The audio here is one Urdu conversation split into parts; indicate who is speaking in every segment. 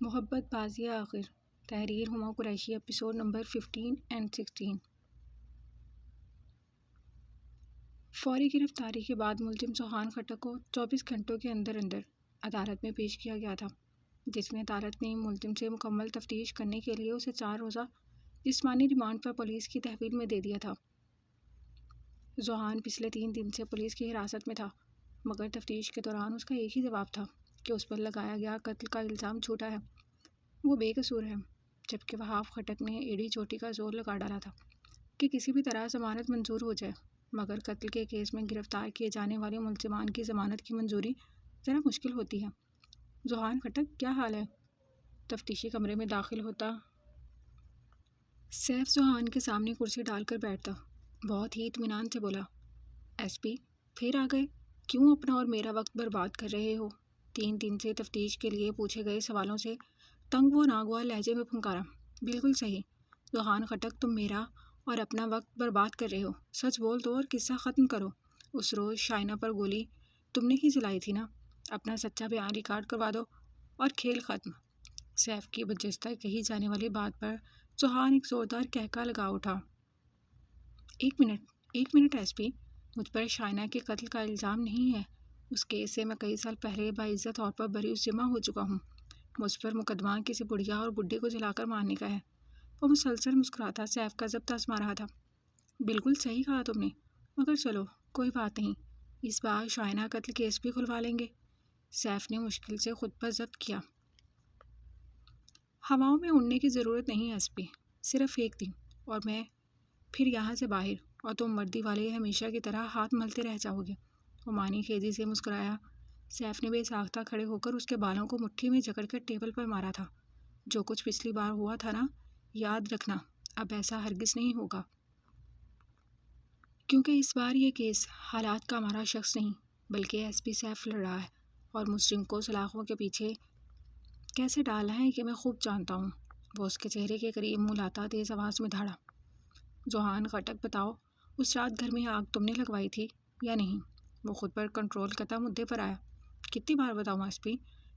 Speaker 1: محبت بازی آخر تحریر ہما قریشی ایپیسوڈ نمبر 15 اینڈ 16۔ فوری گرفتاری کے بعد ملزم سوہان خٹک کو 24 گھنٹوں کے اندر عدالت میں پیش کیا گیا تھا، جس میں عدالت نے ملزم سے مکمل تفتیش کرنے کے لیے اسے 4 روزہ جسمانی ریمانڈ پر پولیس کی تحویل میں دے دیا تھا۔ سوہان پچھلے 3 دن سے پولیس کی حراست میں تھا، مگر تفتیش کے دوران اس کا ایک ہی جواب تھا کہ اس پر لگایا گیا قتل کا الزام جھوٹا ہے، وہ بے قصور ہے، جبکہ وہاب خٹک نے ایڑی چوٹی کا زور لگا ڈالا تھا کہ کسی بھی طرح ضمانت منظور ہو جائے، مگر قتل کے کیس میں گرفتار کیے جانے والے ملزمان کی ضمانت کی منظوری ذرا مشکل ہوتی ہے۔ سوہان خٹک کیا حال ہے؟ تفتیشی کمرے میں داخل ہوتا سیف سوہان کے سامنے کرسی ڈال کر بیٹھتا، بہت ہی اطمینان سے بولا، ایس پی پھر آ گئے؟ کیوں اپنا اور میرا وقت برباد کر رہے ہو؟ 3 دن سے تفتیش کے لیے پوچھے گئے سوالوں سے تنگ و ناگواہ لہجے میں پھنکارا۔ بالکل صحیح سوہان خٹک، تم میرا اور اپنا وقت برباد کر رہے ہو، سچ بول دو اور قصہ ختم کرو۔ اس روز شائنہ پر گولی تم نے ہی چلائی تھی نا؟ اپنا سچا بیان ریکارڈ کروا دو اور کھیل ختم۔ سیف کی برجستہ کہی جانے والی بات پر سوہان ایک زوردار کہکا لگا اٹھا۔ ایک منٹ ایس پی، مجھ پر شائنہ کے قتل کا الزام نہیں ہے، اس کیس سے میں کئی سال پہلے باعزت طور پر بری ذمہ ہو چکا ہوں، مجھ پر مقدمہ کسی بڑھیا اور بڈھے کو جلا کر مارنے کا ہے۔ وہ مسلسل مسکراتا سیف کا ضبط آزما رہا تھا۔ بالکل صحیح کہا تم نے، مگر چلو کوئی بات نہیں، اس بار شائنہ قتل کیس بھی کھلوا لیں گے۔ سیف نے مشکل سے خود پر ضبط کیا۔ ہواؤں میں اڑنے کی ضرورت نہیں ایس پی، صرف ایک دن اور میں پھر یہاں سے باہر، اور تم مردی والے ہمیشہ کی طرح ہاتھ ملتے رہ جاؤ گے۔ عمانی خیزی سے مسکرایا۔ سیف نے بے ساختہ کھڑے ہو کر اس کے بالوں کو مٹھی میں جکڑ کر ٹیبل پر مارا تھا۔ جو کچھ پچھلی بار ہوا تھا نا، یاد رکھنا اب ایسا ہرگز نہیں ہوگا، کیونکہ اس بار یہ کیس حالات کا ہمارا شخص نہیں بلکہ ایس پی سیف لڑ رہا ہے، اور مجرم کو سلاخوں کے پیچھے کیسے ڈالنا ہے کہ میں خوب جانتا ہوں۔ وہ اس کے چہرے کے قریب منہ لاتا تیز آواز میں دھاڑا۔ سوہان خٹک، بتاؤ اس رات گھر میں آگ تم نے لگوائی تھی یا نہیں؟ وہ خود پر کنٹرول کرتا مدعے پر آیا۔ کتنی بار بتاؤں ایس پی،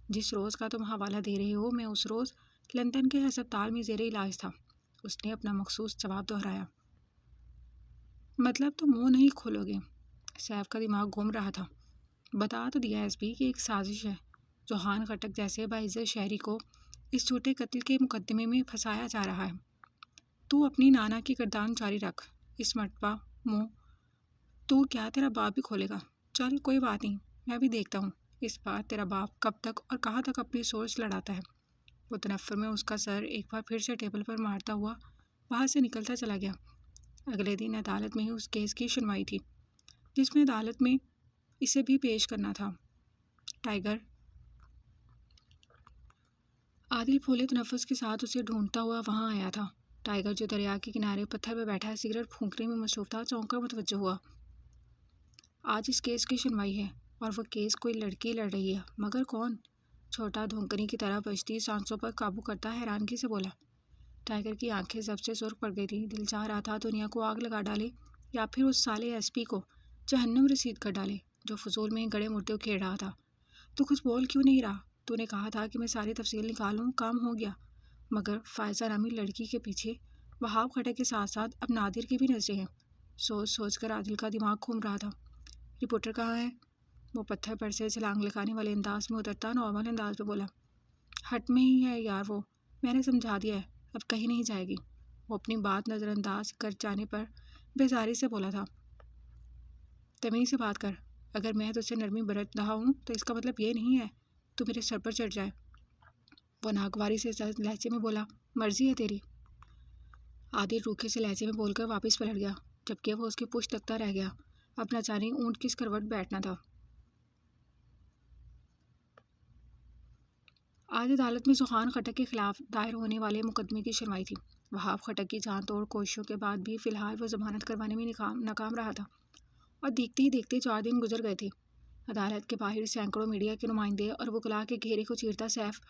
Speaker 1: جس روز کا تم حوالہ دے رہے ہو میں اس روز لندن کے ہسپتال میں زیر علاج تھا۔ اس نے اپنا مخصوص جواب دہرایا۔ مطلب تم منہ نہیں کھولو گے؟ سیف کا دماغ گھوم رہا تھا۔ بتا تو دیا ایس پی کہ ایک سازش ہے، سوہان خٹک جیسے باعزت شہری کو اس جھوٹے قتل کے مقدمے میں پھنسایا جا رہا ہے۔ تو اپنی نانا کی گردان جاری رکھ، اس مرتبہ منہ تو کیا تیرا باپ بھی کھولے گا۔ چل کوئی بات نہیں، میں بھی دیکھتا ہوں اس بار تیرا باپ کب تک اور کہاں تک اپنی سورس لڑاتا ہے۔ وہ تنفر میں اس کا سر ایک بار پھر سے ٹیبل پر مارتا ہوا وہاں سے نکلتا چلا گیا۔ اگلے دن عدالت میں ہی اس کیس کی سنوائی تھی، جس میں عدالت میں اسے بھی پیش کرنا تھا۔ ٹائیگر عادل پھولے تنفس کے ساتھ اسے ڈھونڈتا ہوا وہاں آیا تھا۔ ٹائیگر جو دریا کے کنارے پتھر پہ بیٹھا سگریٹ پھونکنے میں مصروف تھا، چونک کر متوجہ ہوا۔ آج اس کیس کی سنوائی ہے اور وہ کیس کوئی لڑکی لڑ رہی ہے، مگر کون؟ چھوٹا دھونکنی کی طرح بجتی سانسوں پر قابو کرتا حیرانگی سے بولا۔ ٹائیگر کی آنکھیں ضبط سے سرخ پڑ گئی تھیں، دل چاہ رہا تھا دنیا کو آگ لگا ڈالے یا پھر اس سالے ایس پی کو جہنم رسید کر ڈالے جو فضول میں گڑے مردے کھیڑ رہا تھا۔ تو کچھ بول کیوں نہیں رہا؟ تو نے کہا تھا کہ میں ساری تفصیل نکالوں، کام ہو گیا، مگر فائزہ نامی لڑکی کے پیچھے وہاب خٹک کے ساتھ ساتھ اب نادر کی بھی نظریں ہیں۔ سوچ کر عادل کا دماغ گھوم رہا تھا۔ رپورٹر کہاں ہے؟ وہ پتھر پر سے چھلانگ لگانے والے انداز میں اترتا نارمل انداز میں بولا۔ ہٹ میں ہی ہے یار، وہ میں نے سمجھا دیا ہے، اب کہیں نہیں جائے گی۔ وہ اپنی بات نظر انداز کر جانے پر بیزاری سے بولا تھا۔ تمیز سے بات کر، اگر میں تجھ سے نرمی برت رہا ہوں تو اس کا مطلب یہ نہیں ہے تو میرے سر پر چڑھ جائے۔ وہ ناگواری سے لہجے میں بولا، مرضی ہے تیری۔ عادل روکھے سے لہجے میں بول کر واپس پلٹ گیا، جبکہ وہ اس کی پشت تکتا رہ گیا، اب نہ جانے اونٹ کس کروٹ بیٹھنا تھا۔ آج عدالت میں سوہان خٹک کے خلاف دائر ہونے والے مقدمے کی سنوائی تھی۔ وہاب خٹک کی جان توڑ کوششوں کے بعد بھی فی الحال وہ ضمانت کروانے میں ناکام رہا تھا، اور دیکھتے ہی دیکھتے 4 دن گزر گئے تھے۔ عدالت کے باہر سینکڑوں میڈیا کے نمائندے اور وکلاء کے گھیرے کو چیرتا سیف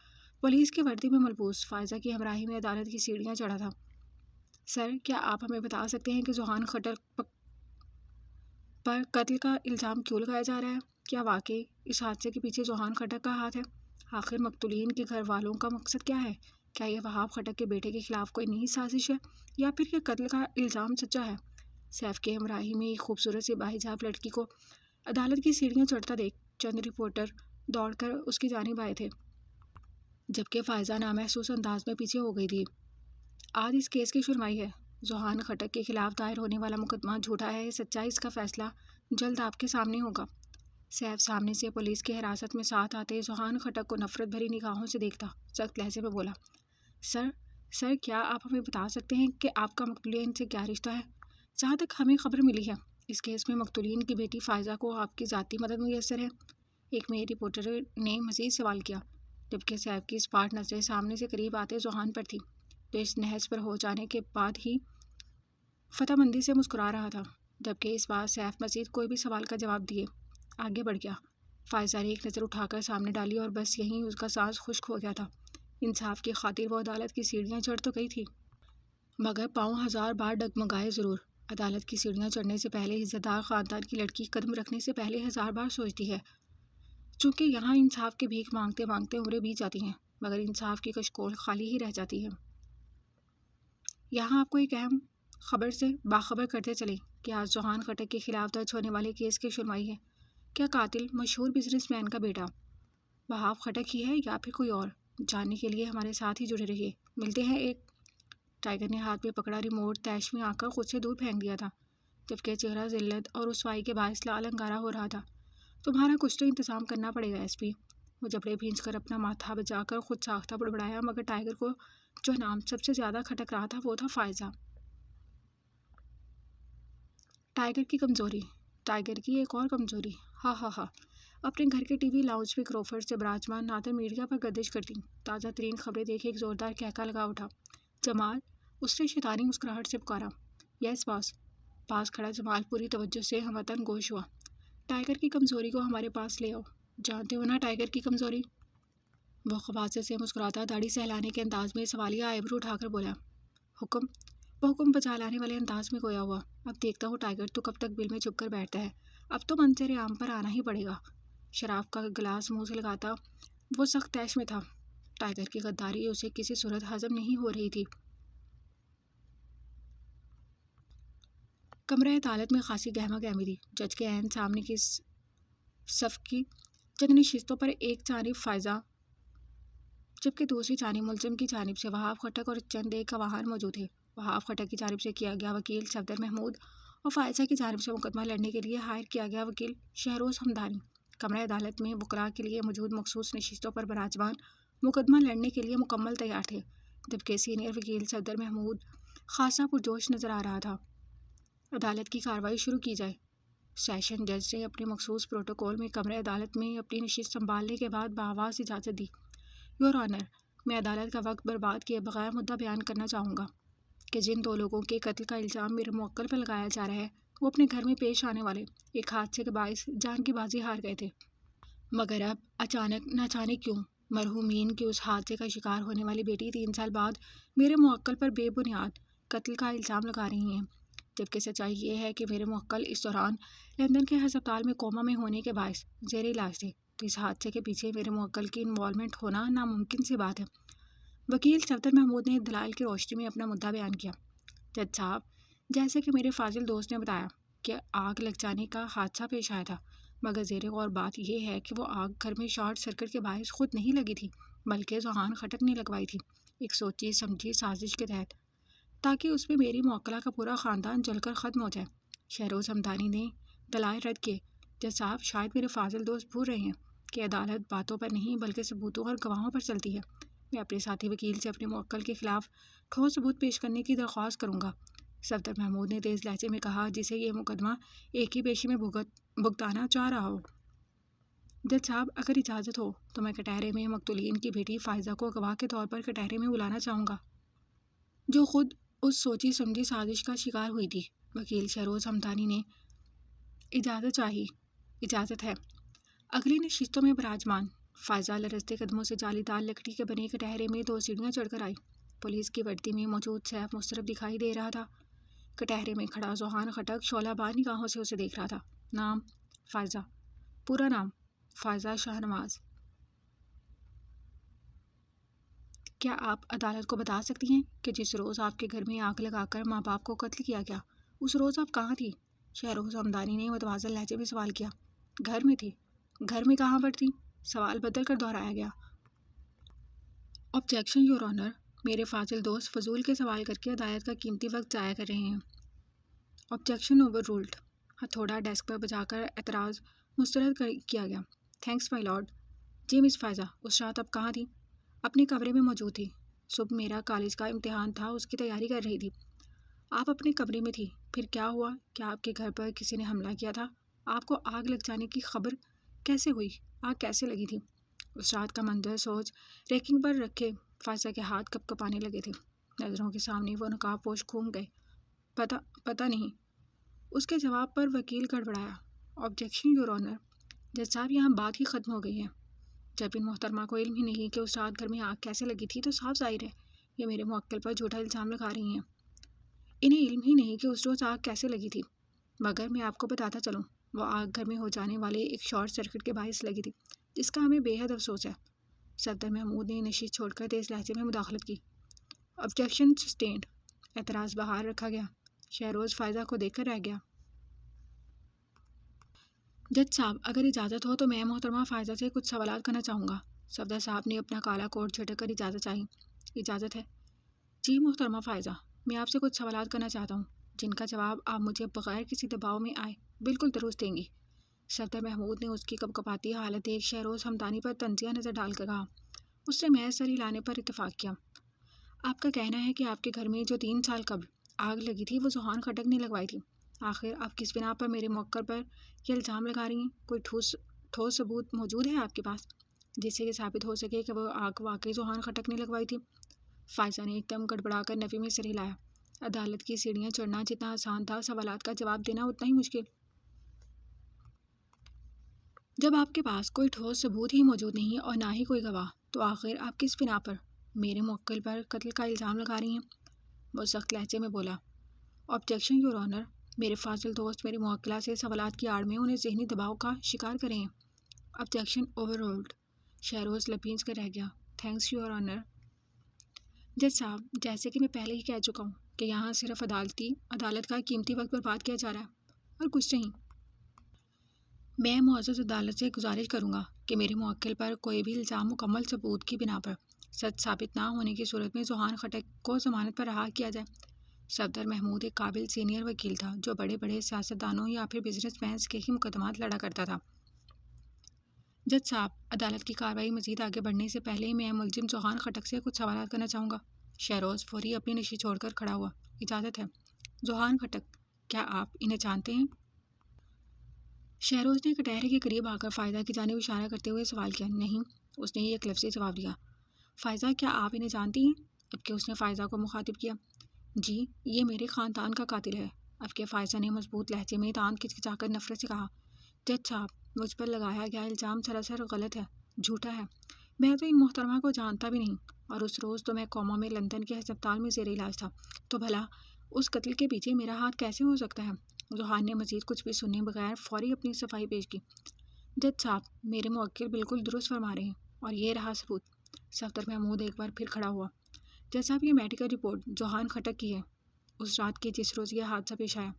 Speaker 1: پولیس کی وردی میں ملبوس فائزہ کی ہمراہی میں عدالت کی سیڑھیاں چڑھا تھا۔ سر، کیا آپ ہمیں بتا سکتے ہیں کہ سوہان خٹک پر قتل کا الزام کیوں لگایا جا رہا ہے؟ کیا واقعی اس حادثے کے پیچھے سوہان خٹک کا ہاتھ ہے؟ آخر مقتولین کے گھر والوں کا مقصد کیا ہے؟ کیا یہ وہاب خٹک کے بیٹے کے خلاف کوئی نئی سازش ہے یا پھر یہ قتل کا الزام سچا ہے؟ سیف کے ہمراہی میں ایک خوبصورت سی باحجاب لڑکی کو عدالت کی سیڑھیاں چڑھتا دیکھ چند رپورٹر دوڑ کر اس کی جانب آئے تھے، جبکہ فائزہ نامحسوس انداز میں پیچھے ہو گئی تھی۔ آج اس کیس کی سنوائی ہے۔ ذوحان خٹک کے خلاف دائر ہونے والا مقدمہ جھوٹا ہے یا سچا ہے، اس کا فیصلہ جلد آپ کے سامنے ہوگا۔ سیف سامنے سے پولیس کی حراست میں ساتھ آتے ذوحان خٹک کو نفرت بھری نگاہوں سے دیکھتا سخت لہجے میں بولا، سر کیا آپ ہمیں بتا سکتے ہیں کہ آپ کا مقتولین سے کیا رشتہ ہے؟ جہاں تک ہمیں خبر ملی ہے اس کیس میں مقتولین کی بیٹی فائزہ کو آپ کی ذاتی مدد میسر ہے۔ ایک میئر رپورٹر نے مزید سوال کیا، جبکہ سیف کی اسپاٹ نظریں سامنے سے قریب آتے ذوحان پر تھی، تو اس نہج پر ہو جانے کے بعد ہی فتح مندی سے مسکرا رہا تھا، جبکہ اس بار سیف مزید کوئی بھی سوال کا جواب دیے آگے بڑھ گیا۔ فائزہ نے ایک نظر اٹھا کر سامنے ڈالی اور بس یہیں اس کا سانس خشک ہو گیا تھا۔ انصاف کی خاطر وہ عدالت کی سیڑھیاں چڑھ تو گئی تھی، مگر پاؤں 1000 بار ڈگمگائے ضرور۔ عدالت کی سیڑھیاں چڑھنے سے پہلے عزت دار خاندان کی لڑکی قدم رکھنے سے پہلے 1000 بار سوچتی ہے، چونکہ یہاں انصاف کی بھیک مانگتے مانگتے عمریں بیت جاتی ہیں، مگر انصاف کی کشکول خالی ہی رہ جاتی ہے۔ یہاں آپ کو ایک اہم خبر سے باخبر کرتے چلیں کہ آج ذوحان خٹک کے خلاف درج ہونے والے کیس کی سنوائی ہے۔ کیا قاتل مشہور بزنس مین کا بیٹا وہاب خٹک ہی ہے یا پھر کوئی اور؟ جاننے کے لیے ہمارے ساتھ ہی جڑے رہیے۔ ملتے ہیں ایک ٹائیگر نے ہاتھ میں پکڑا ریموٹ طیش میں آ کر خود سے دور پھینک دیا تھا، جبکہ چہرہ ذلت اور رسوائی کے باعث لال انگارہ ہو رہا تھا۔ تمہارا کچھ تو انتظام کرنا پڑے گا ایس پی۔ وہ جبڑے بھینچ کر اپنا ماتھا بجا کر خود ساختہ بڑبڑایا، مگر ٹائیگر کو جو نام سب سے زیادہ کھٹک رہا تھا وہ تھا فائزہ۔ ٹائیگر کی کمزوری، ٹائیگر کی ایک اور کمزوری، ہاں ہاں ہاں۔ اپنے گھر کے ٹی وی لاؤنج میں کروفرڈ سے براجمان نادر میڈیا پر گردش کرتی تازہ ترین خبریں دیکھ ایک زوردار کہکا لگا اٹھا۔ جمال، اس نے شیطانی مسکراہٹ سے پکارا۔ یس باس۔ پاس کھڑا جمال پوری توجہ سے ہموطن گوش ہوا۔ ٹائیگر کی کمزوری کو ہمارے پاس لے آؤ۔ جانتے ہو نا ٹائیگر کی کمزوری؟ وہ خباثت سے مسکراتا داڑھی سہلانے کے انداز میں سوالیہ آئیبرو اٹھا کر بولا۔ حکم؟ وہ حکم بجا لانے والے انداز میں گویا ہوا۔ اب دیکھتا ہوں ٹائیگر تو کب تک بل میں چھپ کر بیٹھتا ہے، اب تو منظر عام پر آنا ہی پڑے گا۔ شراب کا گلاس منہ سے لگاتا وہ سخت طیش میں تھا۔ ٹائیگر کی غداری اسے کسی صورت ہضم نہیں ہو رہی تھی۔ کمرہ عدالت میں خاصی گہما گہمی تھی۔ جج کے عین سامنے کی صف کی چند نشستوں پر ایک جانب فائزہ جبکہ دوسری جانب ملزم کی جانب سے وہاب خٹک اور چند ایک گواہان موجود تھے۔ وہاب خٹک کی جانب سے کیا گیا وکیل صفدر محمود اور فائزہ کی جانب سے مقدمہ لڑنے کے لیے ہائر کیا گیا وکیل شہروز ہمدانی کمرہ عدالت میں وکلاء کے لیے موجود مخصوص نشستوں پر براجمان مقدمہ لڑنے کے لیے مکمل تیار تھے، جبکہ سینئر وکیل صفدر محمود خاصا پرجوش نظر آ رہا تھا۔ عدالت کی کارروائی شروع کی جائے۔ سیشن جج نے اپنے مخصوص پروٹوکول میں کمرہ عدالت میں اپنی نشست سنبھالنے کے بعد بآواز اجازت دی۔ یور آنر، میں عدالت کا وقت برباد کیے بغیر مدعا بیان کرنا چاہوں گا کہ جن دو لوگوں کے قتل کا الزام میرے موکل پر لگایا جا رہا ہے وہ اپنے گھر میں پیش آنے والے ایک حادثے کے باعث جان کی بازی ہار گئے تھے، مگر اب اچانک نہ جانے کیوں مرحومین کی اس حادثے کا شکار ہونے والی بیٹی 3 سال بعد میرے موکل پر بے بنیاد قتل کا الزام لگا رہی ہیں، جبکہ سچائی یہ ہے کہ میرے موکل اس دوران لندن کے ہسپتال میں کوما میں ہونے کے باعث زیر علاج تھے، تو اس حادثے کے پیچھے میرے موکل کی انوالومنٹ ہونا ناممکن سی بات ہے۔ وکیل صفدر محمود نے دلائل کی روشنی میں اپنا مدعا بیان کیا۔ جج صاحب، جیسے کہ میرے فاضل دوست نے بتایا کہ آگ لگ جانے کا حادثہ پیش آیا تھا، مگر زیر غور بات یہ ہے کہ وہ آگ گھر میں شارٹ سرکٹ کے باعث خود نہیں لگی تھی، بلکہ ذوحان خٹک نے لگوائی تھی ایک سوچی سمجھی سازش کے تحت، تاکہ اس میں میری موکلہ کا پورا خاندان جل کر ختم ہو جائے۔ شہروز ہمدانی نے دلائل رد کیے۔ جج صاحب، شاید میرے فاضل دوست بھول رہے ہیں کہ عدالت باتوں پر نہیں بلکہ ثبوتوں اور گواہوں پر چلتی ہے۔ میں اپنے ساتھی وکیل سے اپنے موکل کے خلاف ٹھوس ثبوت پیش کرنے کی درخواست کروں گا، صفدر محمود نے تیز لہجے میں کہا، جسے یہ مقدمہ ایک ہی پیشی میں بھگتانا چاہ رہا ہو۔ جج صاحب، اگر اجازت ہو تو میں کٹہرے میں مقتولین کی بیٹی فائزہ کو گواہ کے طور پر کٹہرے میں بلانا چاہوں گا، جو خود اس سوچی سمجھی سازش کا شکار ہوئی تھی۔ وکیل شہروز ہمدانی نے اجازت چاہی۔ اجازت ہے۔ اگلی نشستوں میں براجمان فائزہ لرزتے قدموں سے جالی دار لکڑی کے بنے کٹہرے میں 2 سیڑھیاں چڑھ کر آئی۔ پولیس کی وردی میں موجود سیف مسترب دکھائی دے رہا تھا۔ کٹہرے میں کھڑا ذوحان خٹک شعلہ بار نگاہوں سے اسے دیکھ رہا تھا۔ نام؟ فائزہ۔ پورا نام؟ فائزہ شاہنواز۔ کیا آپ عدالت کو بتا سکتی ہیں کہ جس روز آپ کے گھر میں آگ لگا کر ماں باپ کو قتل کیا گیا اس روز آپ کہاں تھی؟ شہروز ہمدانی نے متوازن لہجے میں سوال کیا۔ گھر میں تھی۔ گھر میں کہاں پر تھی؟ سوال بدل کر دہرایا گیا۔ آبجیکشن یور آنر، میرے فاضل دوست فضول کے سوال کر کے عدالت کا قیمتی وقت ضائع کر رہے ہیں۔ آبجیکشن اوور رولڈ، ہتھوڑا ڈیسک پر بجا کر اعتراض مسترد کیا گیا۔ تھینکس مائی لارڈ۔ جی مس فائزہ، اس رات آپ کہاں تھی؟ اپنے کمرے میں موجود تھی۔ صبح میرا کالج کا امتحان تھا، اس کی تیاری کر رہی تھی۔ آپ اپنے کمرے میں تھی، پھر کیا ہوا؟ کیا آپ کے گھر پر کسی نے حملہ کیا تھا؟ آپ کو آگ لگ جانے کی خبر کیسے ہوئی؟ آگ کیسے لگی تھی؟ اس رات کا منظر سوچ ریکنگ پر رکھے فائزہ کے ہاتھ کپ کپانے لگے تھے۔ نظروں کے سامنے وہ نقاب پوش گھوم گئے۔ پتہ نہیں۔ اس کے جواب پر وکیل گڑبڑایا۔ آبجیکشن یور آنر، جج صاحب یہاں بات ہی ختم ہو گئی ہے۔ جب ان محترمہ کو علم ہی نہیں کہ اس رات گھر میں آگ کیسے لگی تھی تو صاف ظاہر ہے یہ میرے موکل پر جھوٹا الزام لگا رہی ہیں۔ انہیں علم ہی نہیں کہ اس روز آگ کیسے لگی تھی، مگر میں آپ کو بتاتا چلوں، وہ آگ گھر میں ہو جانے والے ایک شارٹ سرکٹ کے باعث لگی تھی، جس کا ہمیں بے حد افسوس ہے۔ صفدر محمود نے نشست چھوڑ کر تیز لہجے میں مداخلت کی۔ آبجیکشن سسٹینڈ، اعتراض بحال رکھا گیا۔ شہروز فائزہ کو دیکھ کر رہ گیا۔ جج صاحب اگر اجازت ہو تو میں محترمہ فائزہ سے کچھ سوالات کرنا چاہوں گا۔ صفدر صاحب نے اپنا کالا کوٹ جھٹک کر اجازت چاہی۔ اجازت ہے؟ جی محترمہ فائزہ، میں آپ سے کچھ سوالات کرنا چاہتا ہوں جن کا جواب آپ مجھے بغیر کسی دباؤ میں آئے بالکل درست دیں گی۔ صفدر محمود نے اس کی کپکپاتی حالت دیکھ شہروز ہمدانی پر طنزیہ نظر ڈال کر کہا۔ اس نے محض سر ہلانے پر اتفاق کیا۔ آپ کا کہنا ہے کہ آپ کے گھر میں جو 3 سال قبل آگ لگی تھی وہ ذوحان خٹک نے لگوائی تھی۔ آخر آپ کس بنا پر میرے موکل پر یہ الزام لگا رہی ہیں؟ کوئی ٹھوس ثبوت موجود ہے آپ کے پاس جس سے یہ ثابت ہو سکے کہ وہ آگ واقعی ذوحان خٹک نے لگوائی تھی؟ فائزہ نے ایک دم گڑبڑا کر نفی میں سر ہلایا۔ عدالت کی سیڑھیاں چڑھنا جتنا آسان تھا، سوالات کا جواب دینا اتنا ہی مشکل۔ جب آپ کے پاس کوئی ٹھوس ثبوت ہی موجود نہیں اور نہ ہی کوئی گواہ، تو آخر آپ کس بنا پر میرے موکل پر قتل کا الزام لگا رہی ہیں؟ وہ سخت لہجے میں بولا۔ آبجیکشن یور آنر، میرے فاضل دوست میری موکلہ سے سوالات کی آڑ میں انہیں ذہنی دباؤ کا شکار کرے ہیں۔ آبجیکشن اوور رولڈ، شہروز لبھیج کر رہ گیا۔ Thanks your owner. جج صاحب جیسے کہ میں پہلے ہی کہہ چکا ہوں کہ یہاں صرف عدالت کا قیمتی وقت برباد کیا جا رہا ہے اور کچھ نہیں۔ میں معزز عدالت سے گزارش کروں گا کہ میرے موکل پر کوئی بھی الزام مکمل ثبوت کی بنا پر سچ ثابت نہ ہونے کی صورت میں ذوحان خٹک کو ضمانت پر رہا کیا جائے۔ صفدر محمود ایک قابل سینئر وکیل تھا جو بڑے بڑے سیاستدانوں یا پھر بزنس مینز کے ہی مقدمات لڑا کرتا تھا۔ جج صاحب عدالت کی کارروائی مزید آگے بڑھنے سے پہلے میں ملزم ذوحان خٹک سے کچھ سوالات کرنا چاہوں گا۔ شہروز فوری اپنی نشست چھوڑ کر کھڑا ہوا۔ اجازت ہے۔ ذوحان خٹک، کیا آپ انہیں جانتے ہیں؟ شہروز نے کٹہرے کے قریب آ کر فائزہ کی جانب اشارہ کرتے ہوئے سوال کیا۔ نہیں، اس نے ایک لفظی جواب دیا۔ فائزہ، کیا آپ انہیں جانتی ہیں؟ اب کہ اس نے فائزہ کو مخاطب کیا۔ جی، یہ میرے خاندان کا قاتل ہے، اب کہ فائزہ نے مضبوط لہجے میں دانت کچکچا کر نفرت سے کہا۔ جج صاحب مجھ پر لگایا گیا الزام سراسر غلط ہے، جھوٹا ہے۔ میں تو ان محترمہ کو جانتا بھی نہیں، اور اس روز تو میں کوما میں لندن کے ہسپتال میں زیر علاج تھا، تو بھلا اس قتل کے پیچھے میرا ہاتھ کیسے ہو سکتا ہے؟ ذوحان نے مزید کچھ بھی سننے بغیر فوری اپنی صفائی پیش کی۔ جج صاحب میرے موکل بالکل درست فرما رہے ہیں، اور یہ رہا ثبوت۔ صفدر محمود ایک بار پھر کھڑا ہوا۔ جج صاحب یہ میڈیکل رپورٹ ذوحان خٹک کی ہے، اس رات کی جس روز یہ حادثہ پیش آیا۔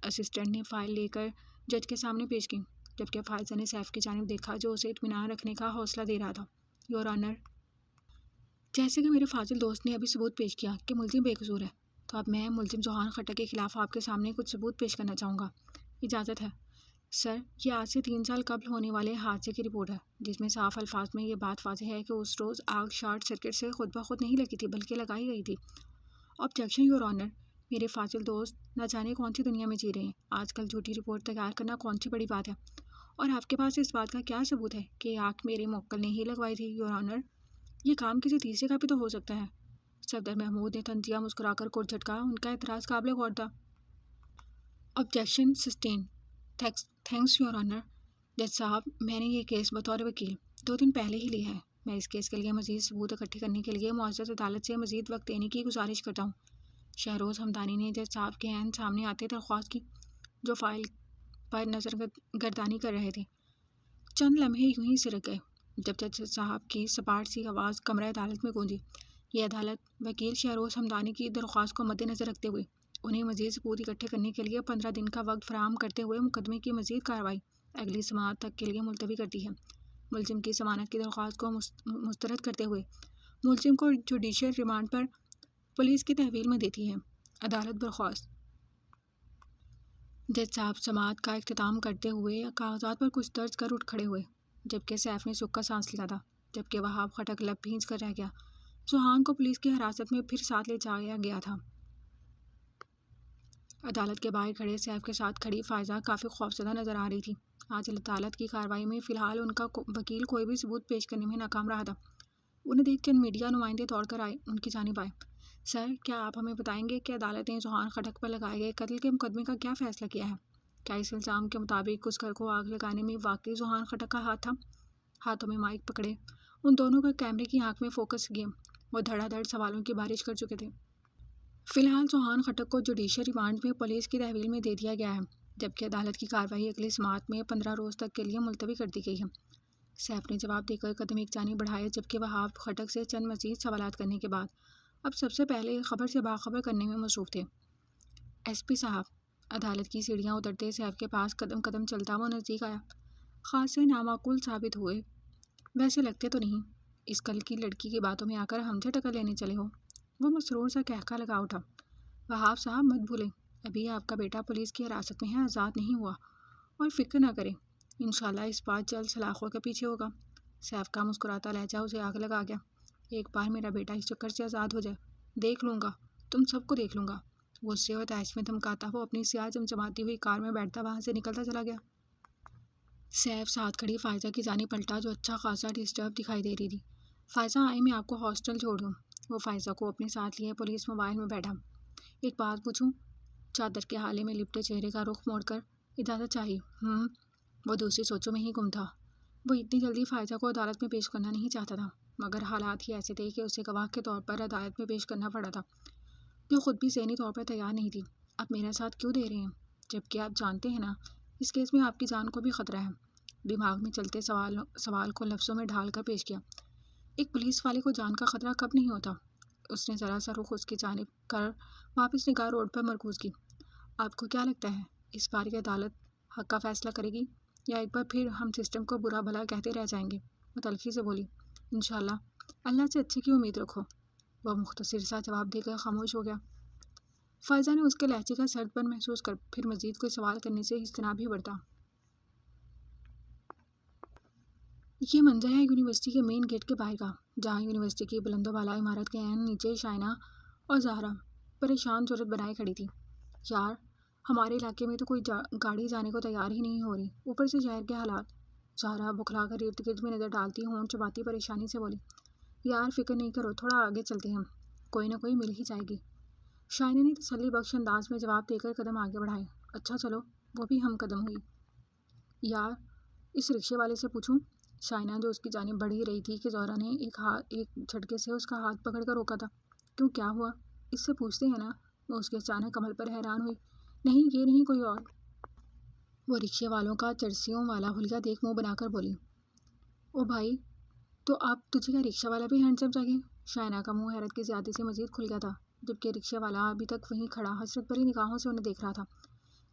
Speaker 1: اسسٹنٹ نے فائل لے کر جج کے سامنے پیش کی، جبکہ فائزہ نے سیف کی جانب دیکھا جو اسے اطمینان رکھنے کا حوصلہ دے رہا تھا۔ یور آنر، جیسے کہ میرے فاضل دوست نے ابھی ثبوت پیش کیا کہ ملزم بے قصور ہے، تو اب میں ملزم ذوحان خٹک کے خلاف آپ کے سامنے کچھ ثبوت پیش کرنا چاہوں گا۔ اجازت ہے؟ سر، یہ آج سے 3 سال قبل ہونے والے حادثے کی رپورٹ ہے، جس میں صاف الفاظ میں یہ بات واضح ہے کہ اس روز آگ شارٹ سرکٹ سے خود بخود نہیں لگی تھی بلکہ لگائی گئی تھی۔ آبجیکشن یور آنر، میرے فاضل دوست نہ جانے کون سی دنیا میں جی رہے ہیں، آج کل جھوٹی رپورٹ تیار کرنا کون سی بڑی بات ہے، اور آپ کے پاس اس بات کا کیا ثبوت ہے کہ آگ میرے موکل نے ہی لگوائی تھی؟ یور آنر، یہ کام کسی تیسرے کا بھی تو ہو سکتا ہے۔ صفدر محمود نے طنزیہ مسکرا کر کوٹ جھٹکا۔ ان کا اعتراض قابل غور تھا۔ Objection sustain. Thanks your owner. جج صاحب میں نے یہ کیس بطور وکیل 2 دن پہلے ہی لیا ہے۔ میں اس کیس کے لیے مزید ثبوت اکٹھے کرنے کے لیے معزز عدالت سے مزید وقت دینے کی گزارش کرتا ہوں۔ شہروز ہمدانی نے جج صاحب کے عین سامنے آتے درخواست کی، جو فائل پر نظر گردانی کر رہے تھے۔ چند لمحے یوں ہی سرک گئے جب جج صاحب کی سپاٹ سی آواز کمرہ عدالت میں گونجی۔ یہ عدالت وکیل شہروز ہمدانی کی درخواست کو مد نظر رکھتے ہوئے انہیں مزید ثبوت اکٹھے کرنے کے لیے 15 دن کا وقت فراہم کرتے ہوئے مقدمے کی مزید کارروائی اگلی سماعت تک کے لیے ملتوی کرتی ہے۔ ملزم کی ضمانت کی درخواست کو مسترد کرتے ہوئے ملزم کو جوڈیشل ریمانڈ پر پولیس کی تحویل میں دیتی ہے۔ عدالت برخاست۔ جج صاحب سماعت کا اختتام کرتے ہوئے کاغذات پر کچھ درج کر اٹھ کھڑے ہوئے، جبکہ سیف نے سکھ کا سانس لیا تھا، جبکہ وہاب خٹک لب بھینچ کر رہ گیا۔ سوہان کو پولیس کی حراست میں پھر ساتھ لے جایا گیا تھا۔ عدالت کے باہر کھڑے سیف کے ساتھ کھڑی فائزہ کافی خوفزدہ نظر آ رہی تھی۔ آج عدالت کی کارروائی میں فی الحال ان کا وکیل کوئی بھی ثبوت پیش کرنے میں ناکام رہا تھا۔ انہیں دیکھ چند میڈیا نمائندے دوڑ کر آئے، ان کی جانب آئے۔ سر، کیا آپ ہمیں بتائیں گے کہ عدالت نے سوہان خٹک پر لگائے گئے قتل کے مقدمے کا کیا فیصلہ کیا ہے؟ کیا اس الزام کے مطابق اس گھر کو آگ لگانے میں واقعی سوہان خٹک کا ہاتھ تھا؟ ہاتھوں میں مائک پکڑے ان دونوں کا کیمرے کی آنکھ میں فوکس کیے وہ دھڑا دھڑ سوالوں کی بارش کر چکے تھے۔ فی الحال سوہان خٹک کو جوڈیشل ریمانڈ میں پولیس کی تحویل میں دے دیا گیا ہے، جبکہ عدالت کی کارروائی اگلی سماعت میں 15 روز تک کے لیے ملتوی کر دی گئی ہے۔ سیف نے جواب دے کر قدم ایک جانب بڑھائے، جبکہ وہاب خٹک سے چند مزید سوالات کرنے کے بعد اب سب سے پہلے خبر سے باخبر کرنے میں مصروف تھے۔ ایس پی صاحب، عدالت کی سیڑھیاں اترتے سیف کے پاس قدم قدم چلتا وہ نزدیک آیا۔ خاصے نامعقول ثابت ہوئے، ویسے لگتے تو نہیں اس کل کی لڑکی کی باتوں میں آ کر ہم سے ٹکر لینے چلے ہو۔ وہ مسرور سا کہکا لگا اٹھا۔ وہاب صاحب مت بھولیں، ابھی آپ کا بیٹا پولیس کی حراست میں ہے، آزاد نہیں ہوا، اور فکر نہ کریں، انشاءاللہ اس بات جلد سلاخوں کے پیچھے ہوگا۔ سیف کا مسکراتا لہجہ اسے آگ لگا گیا۔ ایک بار میرا بیٹا اس چکر سے آزاد ہو جائے، دیکھ لوں گا، تم سب کو دیکھ لوں گا۔ غصے اور تیش میں دھمکاتا وہ اپنی سیاہ چمچماتی ہوئی کار میں بیٹھتا وہاں سے نکلتا چلا گیا۔ سیف ساتھ کھڑی فائزہ کی جانب پلٹا، جو اچھا خاصا ڈسٹرب دکھائی دے رہی تھی۔ فائزہ آئی میں آپ کو ہاسٹل چھوڑ دوں۔ وہ فائزہ کو اپنے ساتھ لیے پولیس موبائل میں بیٹھا۔ ایک بات پوچھوں؟ چادر کے حالے میں لپٹے چہرے کا رخ موڑ کر اجازت چاہیے۔ وہ دوسری سوچوں میں ہی گم تھا۔ وہ اتنی جلدی فائزہ کو عدالت میں پیش کرنا نہیں چاہتا تھا، مگر حالات ہی ایسے تھے کہ اسے گواہ کے طور پر عدالت میں پیش کرنا پڑا تھا، جو خود بھی ذہنی طور پر تیار نہیں تھی۔ آپ میرا ساتھ کیوں دے رہے ہیں، جبکہ آپ جانتے ہیں نا اس کیس میں آپ کی جان کو بھی خطرہ ہے؟ دماغ میں چلتے سوال کو لفظوں میں ڈھال کر پیش کیا۔ ایک پولیس والے کو جان کا خطرہ کب نہیں ہوتا؟ اس نے ذرا سا رخ اس کی جانب کر واپس نگاہ روڈ پر مرکوز کی۔ آپ کو کیا لگتا ہے اس بار کی عدالت حق کا فیصلہ کرے گی، یا ایک بار پھر ہم سسٹم کو برا بھلا کہتے رہ جائیں گے؟ وہ تلخی سے بولی۔ انشاءاللہ، اللہ سے اچھے کی امید رکھو۔ وہ مختصر سا جواب دے کر خاموش ہو گیا۔ فائزہ نے اس کے لہجے کا سرد پن محسوس کر پھر مزید کوئی سوال کرنے سے اجتناب ہی برتا۔ یہ منظر ہے یونیورسٹی کے مین گیٹ کے باہر کا، جہاں یونیورسٹی کی بلند و بالا عمارت کے عین نیچے شائنہ اور زہرا پریشان صورت بنائے کھڑی تھی۔ یار، ہمارے علاقے میں تو کوئی گاڑی جانے کو تیار ہی نہیں ہو رہی، اوپر سے شہر کے حالات۔ زہرا بکھلا کر ارد گرد میں نظر ڈالتی ہونٹ چباتی پریشانی سے بولی۔ یار فکر نہیں کرو، تھوڑا آگے چلتے ہیں، کوئی نہ کوئی مل ہی جائے گی۔ شائنہ نے تسلی بخش انداز میں جواب دے کر قدم آگے بڑھائے۔ اچھا چلو، وہ بھی ہم قدم ہوئی۔ یار، اس رکشے والے سے پوچھوں؟ شائنہ جو اس کی جانب بڑھ ہی رہی تھی کہ زہرا نے ایک جھٹکے سے اس کا ہاتھ پکڑ کر روکا تھا۔ کیوں، کیا ہوا؟ اس سے پوچھتے ہیں نا۔ وہ اس کے اچانک عمل پر حیران ہوئی۔ نہیں، یہ نہیں، کوئی اور۔ وہ رکشے والوں کا چرسیوں والا حلیہ دیکھ منہ بنا کر بولی۔ او بھائی، تو تجھے کا رکشہ والا بھی ہینڈسم چاہیے؟ شائنہ کا منہ حیرت کی زیادتی سے مزید کھل گیا تھا، جبکہ رکشے والا ابھی تک وہیں کھڑا حسرت بھری نگاہوں سے انہیں دیکھ رہا تھا۔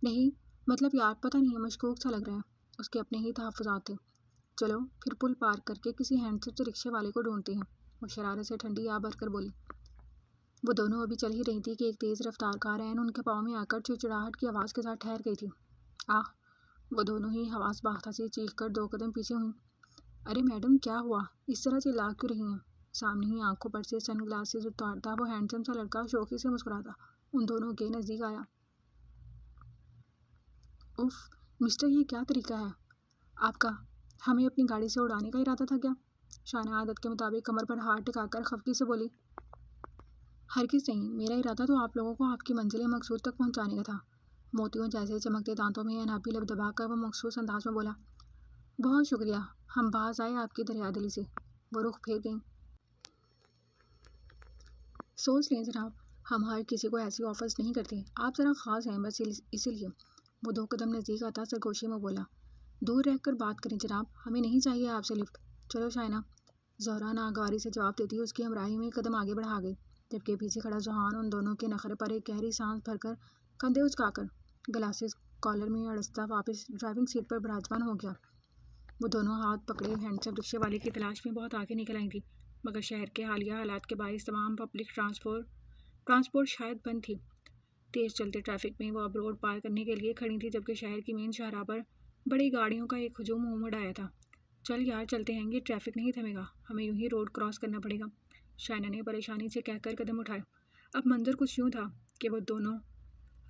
Speaker 1: نہیں، مطلب یار پتہ نہیں، مشکوک سا لگ رہا ہے۔ اس کے اپنے ہی تحفظات تھے۔ چلو پھر پل پار کر کے کسی ہینڈسم سے رکشے والے کو ڈھونڈتے ہیں، وہ شرارت سے ٹھنڈی آ بھر کر بولی۔ وہ دونوں ابھی چل ہی رہی تھی کہ ایک تیز رفتار کار عین ان کے پاؤں میں آ کر چڑچڑاہٹ کی آواز کے ساتھ ٹھہر گئی تھی۔ آہ! وہ دونوں ہی حواس باختہ سے چیخ کر 2 قدم پیچھے ہوئیں۔ ارے میڈم، کیا ہوا؟ اس طرح چلا کیوں رہی ہیں؟ سامنے ہی آنکھوں پر سے سن گلاسز اتارتا وہ ہینڈسم سا لڑکا شوخی سے مسکراتا ان دونوں کے نزدیک آیا۔ اف مسٹر، یہ کیا طریقہ ہے آپ کا؟ ہمیں اپنی گاڑی سے اڑانے کا ارادہ تھا کیا؟ شائنہ عادت کے مطابق کمر پر ہاتھ ٹکا کر خفگی سے بولی۔ ہرگز نہیں، میرا ارادہ تو آپ لوگوں کو آپ کی منزل مقصود تک پہنچانے کا تھا۔ موتیوں جیسے چمکتے دانتوں میں انابی لب دبا کر وہ مخصوص انداز میں بولا۔ بہت شکریہ، ہم باز آئے آپ کی دریا دلی سے۔ وہ رخ پھیر گئیں۔ سوچ لیں جناب، ہم ہر کسی کو ایسی آفرز نہیں کرتے، آپ ذرا خاص ہیں بس اسی لیے۔ وہ 2 قدم نزدیک آتا سرگوشی میں بولا۔ دور رہ کر بات کریں جناب، ہمیں نہیں چاہیے آپ سے لفٹ۔ چلو شائنہ، زہرا ناگواری سے جواب دیتی اس کی ہمراہی میں قدم آگے بڑھا گئی، جبکہ پیچھے کھڑا جوہان ان دونوں کے نخرے پر ایک گہری سانس بھر کر کندھے اچکا کر گلاسز کالر میں اڑستا واپس ڈرائیونگ سیٹ پر براجمان ہو گیا۔ وہ دونوں ہاتھ پکڑے ہینڈسم رکشے والے کی تلاش میں بہت آگے نکل آئی تھی، مگر شہر کے حالیہ حالات کے باعث تمام پبلک ٹرانسپورٹ شاید بند تھی۔ تیز چلتے ٹریفک میں وہ اب روڈ پار کرنے کے لیے کھڑی تھی، جبکہ شہر کی مین شاہراہ پر بڑی گاڑیوں کا ایک ہجوم امڑ آیا تھا۔ چل یار چلتے ہیں، یہ ٹریفک نہیں تھمے گا، ہمیں یوں ہی روڈ کراس کرنا پڑے گا، شائنا نے پریشانی سے کہہ کر قدم اٹھائے۔ اب منظر کچھ یوں تھا کہ وہ دونوں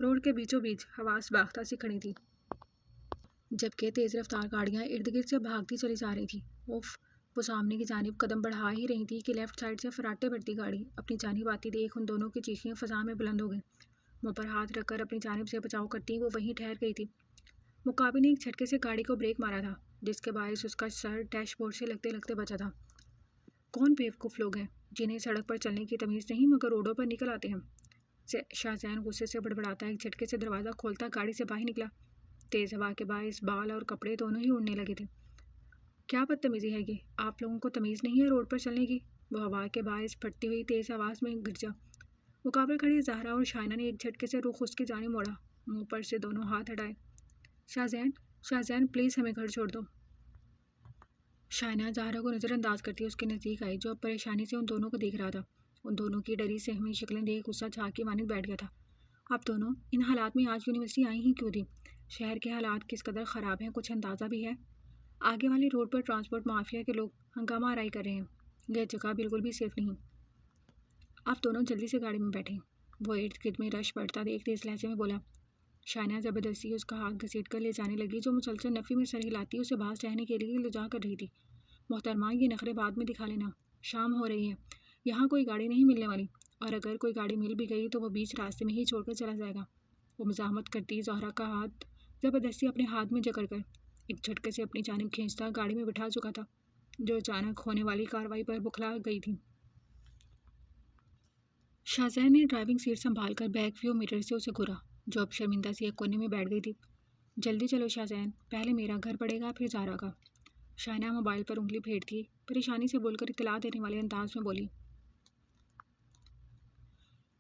Speaker 1: روڈ کے بیچوں بیچ حواس باختہ سی کھڑی تھی، جبکہ تیز رفتار گاڑیاں ارد گرد سے بھاگتی چلی جا رہی تھی۔ وہ سامنے کی جانب قدم بڑھا ہی رہی تھی کہ لیفٹ سائڈ سے فراٹے بھرتی گاڑی اپنی جانب آتی دیکھ ان دونوں کی چیخیں فضا میں بلند ہو گئیں۔ منہ پر ہاتھ رکھ کر اپنی جانب سے بچاؤ کرتی وہ وہیں ٹھہر گئی تھی۔ مقابل نے ایک جھٹکے سے گاڑی کو بریک مارا تھا، جس کے باعث اس کا سر ڈیش بورڈ سے لگتے لگتے بچا تھا۔ کون بیوقوف لوگ ہیں جنہیں سڑک پر چلنے کی تمیز نہیں مگر روڈوں پر نکل آتے ہیں۔ شاہزین غصے سے بڑبڑاتا ایک جھٹکے سے دروازہ کھولتا گاڑی سے باہر نکلا۔ تیز ہوا کے باعث بال اور کپڑے دونوں ہی اڑنے لگے تھے۔ کیا بدتمیزی ہے یہ، آپ لوگوں کو تمیز نہیں ہے روڈ پر چلنے کی؟ وہ ہوا کے باعث پھٹتی ہوئی تیز آواز میں گرجا۔ مقابل کھڑی زہرا اور شائنا نے ایک جھٹکے سے رخ اس کی جانب موڑا، منہ پر سے دونوں ہاتھ ہٹائے۔ شاہزین پلیز ہمیں گھر چھوڑ دو۔ شائنا زہرا کو نظر انداز کرتی اس کے نزدیک آئی، جو اب پریشانی سے ان دونوں کو دیکھ رہا تھا۔ ان دونوں کی ڈری سہمی شکلیں دیکھ غصہ جھاگ کے مانند بیٹھ گیا تھا۔ آپ دونوں ان حالات میں آج یونیورسٹی آئی ہی کیوں تھی؟ شہر کے حالات کس قدر خراب ہیں کچھ اندازہ بھی ہے؟ آگے والے روڈ پر ٹرانسپورٹ مافیا کے لوگ ہنگامہ آرائی کر رہے ہیں، یہ جگہ بالکل بھی سیف نہیں۔ آپ دونوں جلدی سے گاڑی میں بیٹھیں، وہ ارد گرد میں رش بڑھتا دیکھ تیز لہجے میں بولا۔ شائنا زبردستی اس کا ہاتھ گھسیٹ کر لے جانے لگی، جو مسلسل نفی میں سر ہلاتی اسے باز رہنے کے لیے التجا کر رہی تھی۔ محترمہ یہ نخرے بعد میں دکھا لینا، شام ہو رہی ہے، یہاں کوئی گاڑی نہیں ملنے والی، اور اگر کوئی گاڑی مل بھی گئی تو وہ بیچ راستے میں ہی چھوڑ کر چلا جائے گا۔ وہ مزاحمت کرتی زہرا کا ہاتھ زبردستی اپنے ہاتھ میں جکڑ کر ایک جھٹکے سے اپنی جانب کھینچتا گاڑی میں بٹھا چکا تھا، جو اچانک ہونے والی کارروائی پر بکھلا گئی تھی۔ شاہزین نے ڈرائیونگ سیٹ سنبھال کر بیک ویو میرر سے اسے گھورا، جو اب شرمندہ سی ایک کونے میں بیٹھ گئی تھی۔ جلدی چلو شاہزین، پہلے میرا گھر پڑے گا پھر زہرا کا۔ شائنا موبائل پر انگلی پھیرتی پریشانی سے بول کر اطلاع دینے والے انداز میں بولی۔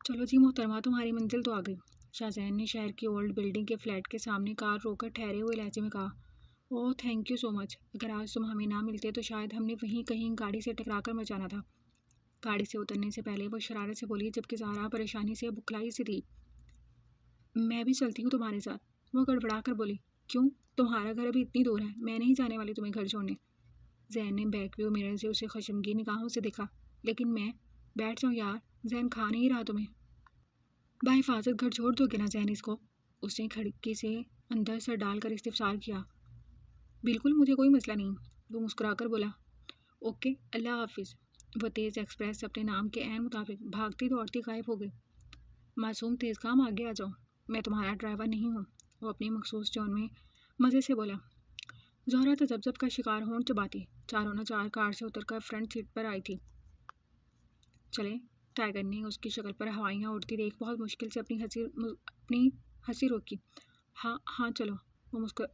Speaker 1: چلو جی محترمہ، تمہاری منزل تو آ گئی، شاہزین نے شہر کی اولڈ بلڈنگ کے فلیٹ کے سامنے کار روک کر ٹھہرے ہوئے لہجے میں کہا۔ اوہ تھینک یو سو مچ، اگر آج تم ہمیں نہ ملتے تو شاید ہم نے وہیں کہیں گاڑی سے ٹکرا کر مر جانا تھا۔ گاڑی سے اترنے سے پہلے وہ شرارت سے بولی، جبکہ زہرا پریشانی سے بکھلائی سی تھی۔ میں بھی چلتی ہوں تمہارے ساتھ، وہ گڑبڑا کر بولی۔ کیوں؟ تمہارا گھر ابھی اتنی دور ہے، میں نہیں جانے والی تمہیں گھر چھوڑنے۔ زین نے بیک ویو میرر سے اسے خشمگین نگاہوں سے دیکھا۔ لیکن میں بیٹھ جاؤں یار، زین کھا نہیں رہا تمہیں۔ بحفاظت گھر چھوڑ دو گے نا زین اس کو؟ اس نے کھڑکی سے اندر سر ڈال کر استفسار کیا۔ بالکل، مجھے کوئی مسئلہ نہیں، وہ مسکرا کر بولا۔ اوکے، اللہ حافظ۔ وہ تیز ایکسپریس اپنے نام کے عین مطابق بھاگتی دوڑتی غائب ہو گئی۔ معصوم تیز کام آگے آ جاؤ، میں تمہارا ڈرائیور نہیں ہوں، وہ اپنی مخصوص ٹون میں مزے سے بولا۔ زہرا تذبذب کا شکار ہونٹ چباتی چاروں نے چار کار سے اتر کر فرنٹ سیٹ پر آئی تھی۔ چلے، ٹائیگر نے اس کی شکل پر ہوائیاں اڑتی دیکھ بہت مشکل سے اپنی ہنسی روکی۔ ہاں چلو،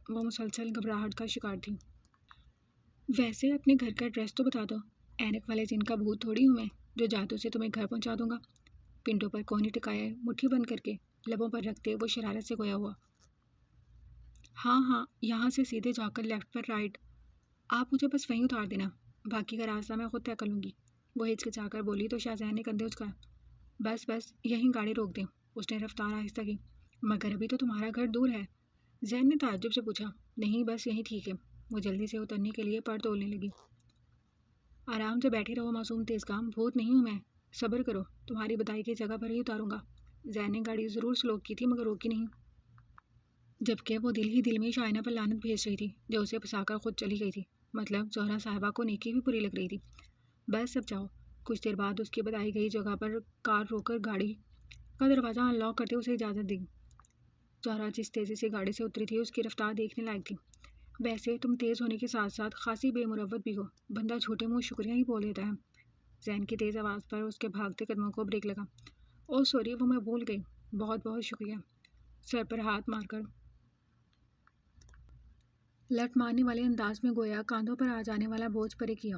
Speaker 1: وہ مسلسل گھبراہٹ کا شکار تھی۔ ویسے اپنے گھر کا ایڈریس تو بتا دو، اینک والے جن کا بھوت تھوڑی ہوں میں جو جادو سے تمہیں گھر پہنچا دوں گا۔ پنڈوں پر کونی ٹکائے مٹھی بند کر کے لبوں پر رکھتے وہ شرارت سے گویا ہوا۔ ہاں، یہاں سے سیدھے جا کر لیفٹ پر رائٹ، آپ مجھے بس وہیں اتار دینا، باقی کا راستہ میں خود طے کر لوں گی، وہ ہچکچا کر بولی تو شاہزین نے کندھے اچکایا۔ بس یہیں گاڑی روک دیں، اس نے رفتار آہستہ کی۔ مگر ابھی تو تمہارا گھر دور ہے، زین نے تعجب سے پوچھا۔ نہیں، بس یہیں ٹھیک ہے، وہ جلدی سے اترنے کے لیے پر تولنے لگی۔ آرام سے بیٹھی رہو معصوم تیز کام، بھوت نہیں ہوں میں، صبر کرو، تمہاری بدائی کی جگہ پر ہی اتاروں گا۔ زین نے گاڑی ضرور سلو کی تھی مگر روکی نہیں، جبکہ وہ دل ہی دل میں شائنا پر لعنت بھیج رہی تھی جو اسے پھنسا کر خود چلی گئی تھی۔ مطلب زہرا صاحبہ کو نیکی بھی بری لگ رہی تھی۔ بس اب جاؤ۔ کچھ دیر بعد اس کی بتائی گئی جگہ پر کار روک کر گاڑی کا دروازہ ان لاک کرتے اسے اجازت دی۔ زہرا جس تیزی سے گاڑی سے اتری تھی اس کی رفتار دیکھنے لائق تھی۔ ویسے تم تیز ہونے کے ساتھ ساتھ خاصی بے مروت بھی ہو، بندہ جھوٹے منہ شکریہ ہی بول دیتا ہے۔ زین کی تیز آواز پر اس کے بھاگتے قدموں کو بریک لگا۔ اوہ سوری، وہ میں بھول گئی، بہت بہت شکریہ۔ سر پر ہاتھ مار کر لٹ مارنے والے انداز میں گویا کاندھوں پر آ جانے والا بوجھ پرے کیا۔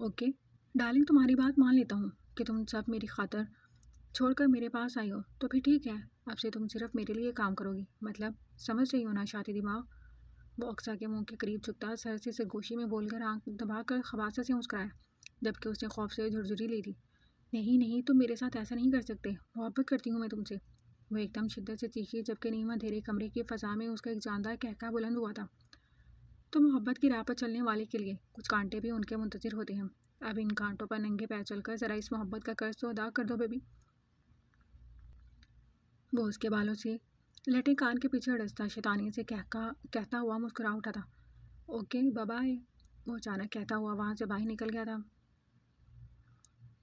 Speaker 1: اوکے ڈارلنگ، تمہاری بات مان لیتا ہوں کہ تم سب میری خاطر چھوڑ کر میرے پاس آئی ہو، تو پھر ٹھیک ہے، اب سے تم صرف میرے لیے کام کرو گی، مطلب سمجھ رہی ہو نا شاطی دماغ؟ وہ اقصیٰ کے منہ کے قریب جھکتا، سر سے سرگوشی میں بول کر آنکھ دبا کر خباثت سے مسکرایا، جبکہ اس نے خوف سے جھرجھری لی تھی۔ نہیں نہیں، تم میرے ساتھ ایسا نہیں کر سکتے، محبت کرتی ہوں میں تم سے۔ وہ ایک دم شدت سے چیخی، جبکہ نیما اندھیرے کمرے کی فضا میں اس کا ایک جاندار کہکہ بلند ہوا تھا۔ تو محبت کی راہ پر چلنے والے کے لیے کچھ کانٹے بھی ان کے منتظر ہوتے ہیں، اب ان کانٹوں پر ننگے پیر چل کر ذرا اس محبت کا قرض تو ادا کر دو بیبی۔ وہ اس کے بالوں سے لٹے کان کے پیچھے اڑستا شیطانی سے کہتا ہوا مسکرا اٹھا تھا۔ Okay bye. وہ اچانک کہتا ہوا وہاں سے باہر نکل گیا تھا۔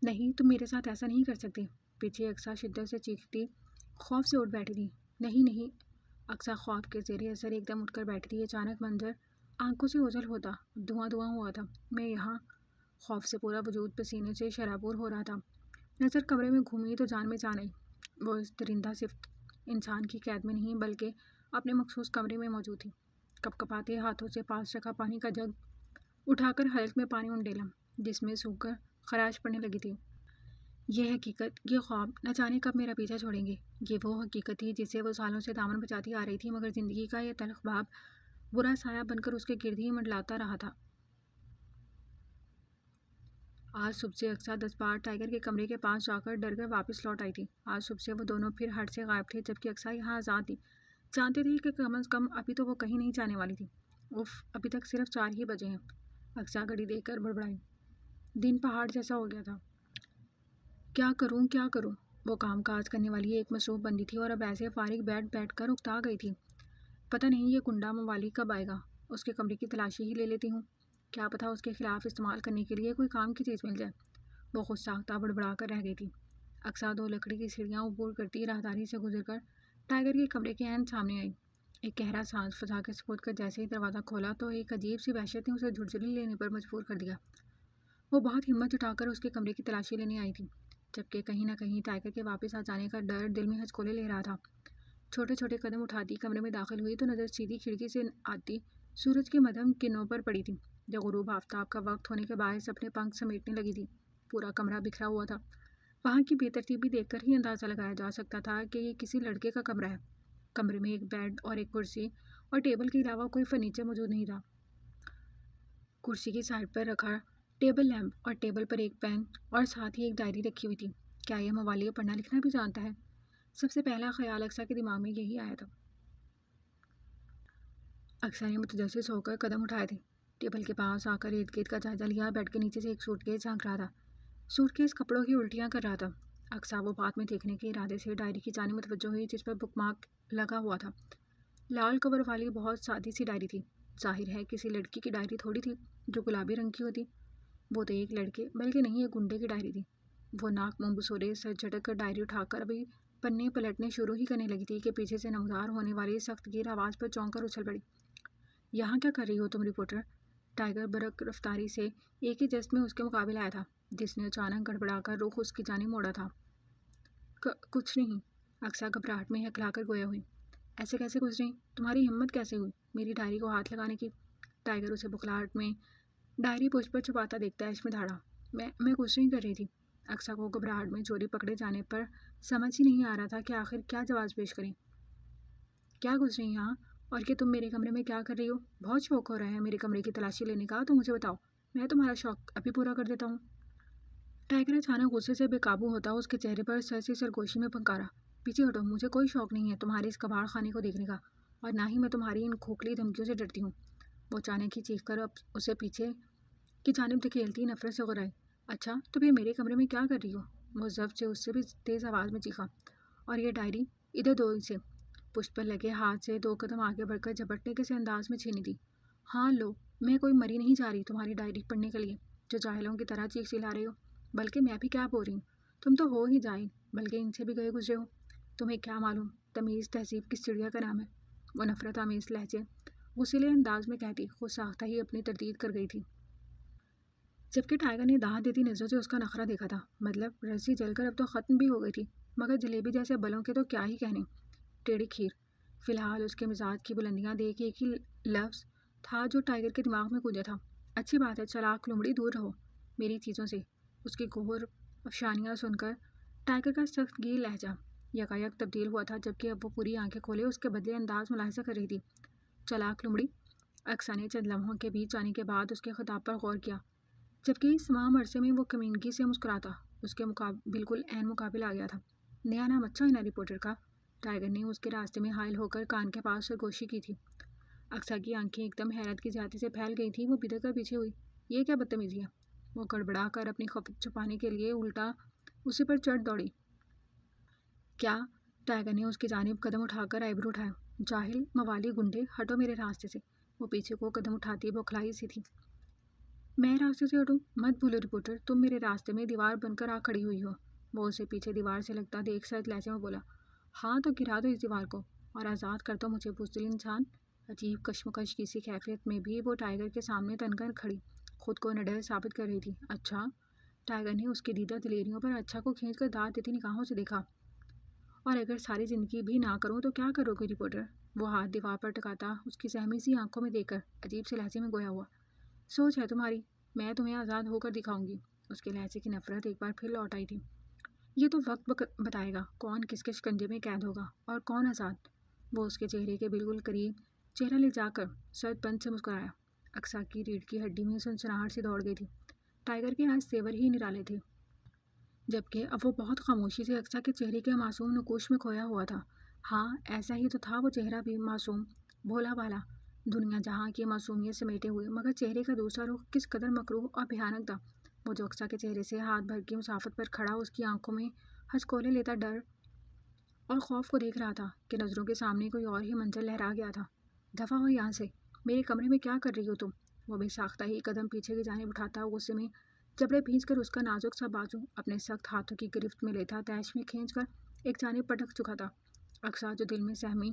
Speaker 1: نہیں، تم میرے ساتھ ایسا نہیں کر سکتے، پیچھے اقصیٰ شدت سے چیختی خوف سے اٹھ بیٹھی تھی۔ نہیں نہیں، اقصیٰ خواب کے زیر اثر ایک دم اٹھ کر بیٹھی تھی۔ اچانک منظر آنکھوں سے اوجھل ہوتا، دھواں دھواں ہوا تھا۔ میں یہاں، خوف سے پورا وجود پسینے سے شرابور ہو رہا تھا۔ نظر کمرے میں گھومی تو جان میں جان آئی، وہ اس درندہ صفت انسان کی قید میں نہیں بلکہ اپنے مخصوص کمرے میں موجود تھی۔ کپ کپاتے ہاتھوں سے پاس رکھا پانی کا جگ اٹھا کر حلق میں پانی انڈیلا، جس میں سوکھ کر خراش پڑنے لگی تھی۔ یہ حقیقت، یہ خواب نہ جانے کب میرا پیچھا چھوڑیں گے۔ یہ وہ حقیقت تھی جسے وہ سالوں سے دامن بچاتی آ رہی تھی، مگر زندگی کا یہ تلخ باب برا سایہ بن کر اس کے گرد ہی منڈلاتا رہا تھا۔ آج صبح سے اقصیٰ 10 بار ٹائیگر کے کمرے کے پاس جا کر ڈر کر واپس لوٹ آئی تھی۔ آج صبح سے وہ دونوں پھر ہٹ سے غائب تھے، جبکہ اقصیٰ یہاں آزاد تھی، جانتے تھے کہ کم از کم ابھی تو وہ کہیں نہیں جانے والی تھی۔ اف، ابھی تک صرف 4 ہی بجے ہیں۔ اقصیٰ گھڑی دیکھ کر بڑبڑائی، دن پہاڑ جیسا ہو گیا تھا۔ کیا کروں کیا کروں؟ وہ کام کاج کرنے والی ایک مصروف بندی تھی اور اب ایسے فارغ بیٹھ کر اکتا گئی تھی۔ پتہ نہیں یہ کنڈا موالی کب آئے گا، اس کے کمرے کی تلاشی ہی لے لیتی ہوں، کیا پتہ اس کے خلاف استعمال کرنے کے لیے کوئی کام کی چیز مل جائے۔ وہ خود ساختہ بڑبڑا کر رہ گئی تھی۔ اقصیٰ 2 لکڑی کی سیڑھیاں عبور کرتی راہداری سے گزر کر ٹائیگر کے کمرے کے عین سامنے آئی۔ ایک گہرا سانس پھنسا کے سپرد کر جیسے ہی دروازہ کھولا تو ایک عجیب سی وحشت نے اسے جھرجھری لینے پر مجبور کر دیا۔ وہ بہت ہمت جٹا کر اس کے کمرے کی تلاشی لینے آئی تھی، جبکہ کہیں نہ کہیں ٹائیگر کے واپس آ جانے کا ڈر دل میں ہچکولے لے رہا تھا۔ چھوٹے چھوٹے قدم اٹھاتی کمرے میں داخل ہوئی تو نظر سیدھی کھڑکی سے آتی سورج کے مدھم کرنوں پر پڑی تھی، جو غروب آفتاب کا وقت ہونے کے باعث اپنے پنکھ سمیٹنے لگی تھی۔ پورا کمرہ بکھرا ہوا تھا، وہاں کی بے ترتیبی دیکھ کر ہی اندازہ لگایا جا سکتا تھا کہ یہ کسی لڑکے کا کمرہ ہے۔ کمرے میں ایک بیڈ اور ایک کرسی اور ٹیبل کے علاوہ کوئی فرنیچر موجود نہیں تھا۔ کرسی کی سائڈ پر رکھا ٹیبل لیمپ اور ٹیبل پر ایک پین اور ساتھ ہی ایک ڈائری رکھی ہوئی تھی۔ کیا یہ موالی پڑھنا لکھنا بھی جانتا ہے؟ سب سے پہلا خیال اقصیٰ کے دماغ میں یہی آیا تھا۔ اقصیٰ نے متجسس ہو کر قدم اٹھائے تھے، ٹیبل کے پاس آ کر ارد گرد کا جائزہ لیا۔ بیڈ کے نیچے سے ایک سوٹ کیس جھانک رہا تھا، سوٹ کیس کپڑوں کی الٹیاں کر رہا تھا۔ اقصیٰ وہ بات میں دیکھنے کے ارادے سے ڈائری کی جانب متوجہ ہوئی، جس پر بک مارک لگا ہوا تھا۔ لال کور والی بہت سادی سی ڈائری تھی۔ ظاہر ہے کسی لڑکی کی ڈائری تھوڑی تھی جو گلابی رنگ کی ہوتی، وہ تو ایک لڑکے بلکہ نہیں ایک گنڈے کی ڈائری تھی۔ وہ ناک منہ بسورے سر جھٹک کر ڈائری اٹھا کر ابھی پنے پلٹنے شروع ہی کرنے لگی تھی کہ پیچھے سے نمودار ہونے والی سخت گیر آواز پر چونک کر اچھل پڑی۔ یہاں کیا کر رہی ہو تم رپورٹر؟ ٹائیگر برق رفتاری سے ایک ہی جست میں اس کے مقابل آیا تھا، جس نے اچانک گڑبڑا کر رخ اس کی جانب موڑا تھا۔ کچھ نہیں، اقصیٰ گھبراہٹ میں ہکلا کر گویا ہوئی۔ ایسے کیسے گزری؟ تمہاری ہمت کیسے ہوئی میری ڈائری کو ہاتھ لگانے کی؟ ٹائیگر اسے بخلاہٹ میں ڈائری پوچھ پر چھپاتا دیکھتا عشق میں دھاڑا۔ میں کچھ نہیں کر رہی تھی۔ اقصیٰ کو گھبراہٹ میں چوری پکڑے جانے پر سمجھ ہی نہیں آ رہا تھا کہ آخر کیا جواز پیش کریں۔ کیا گزری یہاں؟ اور کہ تم میرے کمرے میں کیا کر رہی ہو؟ بہت شوق ہو رہا ہے میرے کمرے کی تلاشی لینے کا، تو مجھے بتاؤ، میں تمہارا شوق ابھی پورا کر دیتا ہوں۔ ٹائیگر اچانک غصے سے بے قابو ہوتا اس کے چہرے پر سر سے سرگوشی میں پھنکارا۔ پیچھے ہٹو، مجھے کوئی شوق نہیں ہے تمہارے اس کباڑ خانے کو دیکھنے کا، اور نہ ہی میں تمہاری ان کھوکھلی دھمکیوں سے ڈرتی ہوں۔ وہ اچانک ہی چیخ کر اسے پیچھے کی جانب دھکیلتی نفرت سے غرائی۔ اچھا تو پھر میرے کمرے میں کیا کر رہی ہو؟ وہ ضبط سے اس سے بھی تیز آواز میں چیخا۔ اور یہ ڈائری ادھر دو اسے۔ پشت پر لگے ہاتھ سے 2 قدم آگے بڑھ کر جھپٹنے کے سے انداز میں چھینی تھی۔ ہاں لو، میں کوئی مری نہیں جا رہی تمہاری ڈائری پڑھنے کے لیے جو جاہلوں کی طرح چیخ چلا رہے ہو، بلکہ میں بھی کیا بول رہی ہوں، تم تو ہو ہی جاہل، بلکہ ان سے بھی گئے گزرے ہو۔ تمہیں کیا معلوم تمیز تہذیب کس چڑیا کا نام ہے؟ وہ نفرت آمیز لہجے غصیلے انداز میں کہتی خود ساختہ ہی اپنی تردید کر گئی تھی، جبکہ ٹائیگر نے دہاں دیتی نظروں سے اس کا نخرہ دیکھا تھا۔ مطلب رسی جل کر اب تو ختم بھی ہو گئی تھی، مگر جلیبی جیسے بلوں کے تو کیا ہی کہنے، ٹیڑھی کھیر۔ فی الحال اس کے مزاج کی بلندیاں دیکھ ایک ہی لفظ تھا جو ٹائیگر کے دماغ میں گونجا تھا، اچھی بات ہے چلاک لومڑی، دور رہو۔ میری چیزوں سے۔ اس کی گور افشانیاں سن کر ٹائیگر کا سخت گیر لہجہ یکایک تبدیل ہوا تھا، جبکہ اب وہ پوری آنکھیں کھولے اس کے بدلے انداز ملاحظہ کر رہی تھی۔ چالاک لمڑی! اقصیٰ نے چند لمحوں کے بیچ آنے کے بعد اس کے خطاب پر غور کیا، جبکہ اس تمام عرصے میں وہ کمینگی سے مسکراتا اس کے بالکل عین مقابل آ گیا تھا۔ نیا نام اچھا ہے نا رپورٹر کا؟ ٹائیگر نے اس کے راستے میں حائل ہو کر کان کے پاس سرگوشی کی تھی۔ اقصیٰ کی آنکھیں ایک دم حیرت کی زیادتی سے پھیل گئی تھیں۔ وہ بدر کر پیچھے ہوئی۔ یہ کیا بدتمیزی ہے؟ وہ گڑبڑا کر اپنی خفت چھپانے کے لیے الٹا اسی پر چڑھ دوڑی۔ کیا؟ ٹائیگر نے اس کی جانب قدم اٹھا کر آئیبرو اٹھایا۔ جاہل، موالی، گنڈے، ہٹو میرے راستے سے۔ وہ پیچھے کو قدم اٹھاتی بوکھلائی سی تھی۔ میں راستے سے ہٹوں؟ مت بھولو رپورٹر، تم میرے راستے میں دیوار بن کر آ کھڑی ہوئی ہو۔ وہ اسے پیچھے دیوار سے لگتا دیکھ سرد لہجے میں بولا۔ ہاں تو گرا دو اس دیوار کو اور آزاد کر دو مجھے بزدل انسان۔ عجیب کشمکش کی سی کیفیت میں بھی وہ ٹائیگر کے سامنے تن کر کھڑی خود کو نڈر ثابت کر رہی تھی۔ اچھا؟ ٹائیگر نے اس کی دیدہ دلیریوں پر اچھا کو کھینچ کر داد دیتی نگاہوں سے دیکھا۔ اور اگر ساری زندگی بھی نہ کروں تو کیا کرو گی رپورٹر؟ وہ ہاتھ دیوار پر ٹکاتا اس کی سہمی سی آنکھوں میں دیکھ کر عجیب سے لہجے میں گویا ہوا۔ سوچ ہے تمہاری، میں تمہیں آزاد ہو کر دکھاؤں گی۔ اس کے لہجے کی نفرت ایک بار پھر لوٹ آئی تھی۔ یہ تو وقت بتائے گا کون کس کے شکنجے میں قید ہوگا اور کون آزاد۔ وہ اس کے چہرے کے بالکل قریب چہرہ لے جا کر سرد پن سے مسکرایا۔ اقصیٰ کی ریڑھ کی ہڈی میں سنسناہٹ سی دوڑ گئی تھی۔ ٹائیگر کے آج زیور ہی نرالے تھے، جبکہ اب وہ بہت خاموشی سے اقصیٰ کے چہرے کے معصوم نقوش میں کھویا ہوا تھا۔ ہاں ایسا ہی تو تھا وہ چہرہ بھی، معصوم، بھولا بھالا، دنیا جہاں کی معصومیت سمیٹے ہوئے، مگر چہرے کا دوسرا رخ کس قدر مکروہ اور بھیانک تھا۔ وہ جو اقصیٰ کے چہرے سے ہاتھ بھر کی مسافت پر کھڑا اس کی آنکھوں میں ہچکولے لیتا ڈر اور خوف کو دیکھ رہا تھا کہ نظروں کے سامنے کوئی اور ہی منظر لہرا گیا تھا۔ دفع ہو یہاں سے، میرے کمرے میں کیا کر رہی ہو تم؟ وہ بے ساختہ ہی قدم پیچھے کی جانب اٹھاتا غصے میں جبڑے بھینچ کر اس کا نازک سا بازو اپنے سخت ہاتھوں کی گرفت میں لیتا تیش میں کھینچ کر ایک جانب پٹک چکا تھا۔ اقصیٰ جو دل میں سہمی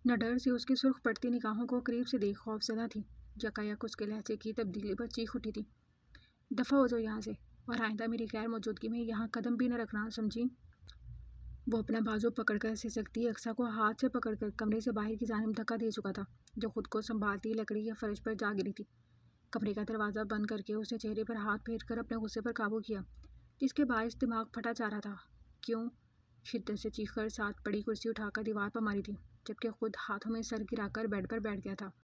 Speaker 1: نہ ڈر سے اس کی سرخ پڑتی نگاہوں کو قریب سے دیکھ خوف زدہ تھی، یکایک اس کے لہجے کی تبدیلی پر چیخ اٹھی تھی۔ دفع ہو جاؤ یہاں سے اور آئندہ میری غیر موجودگی میں یہاں قدم بھی نہ رکھنا، سمجھی؟ وہ اپنا بازو پکڑ کر سسکتی اقصیٰ کو ہاتھ سے پکڑ کر کمرے سے باہر کی جانب دھکا دے چکا تھا، جو خود کو سنبھالتی لکڑی کے فرش پر جا گری تھی۔ کمرے کا دروازہ بند کر کے اسے چہرے پر ہاتھ پھیر کر اپنے غصے پر قابو کیا، جس کے باعث دماغ پھٹا جا رہا تھا۔ کیوں؟ شدت سے چیخ کر ساتھ پڑی کرسی اٹھا کر دیوار پر ماری تھی، جبکہ خود ہاتھوں میں سر گرا کر بیڈ پر بیٹھ گیا تھا۔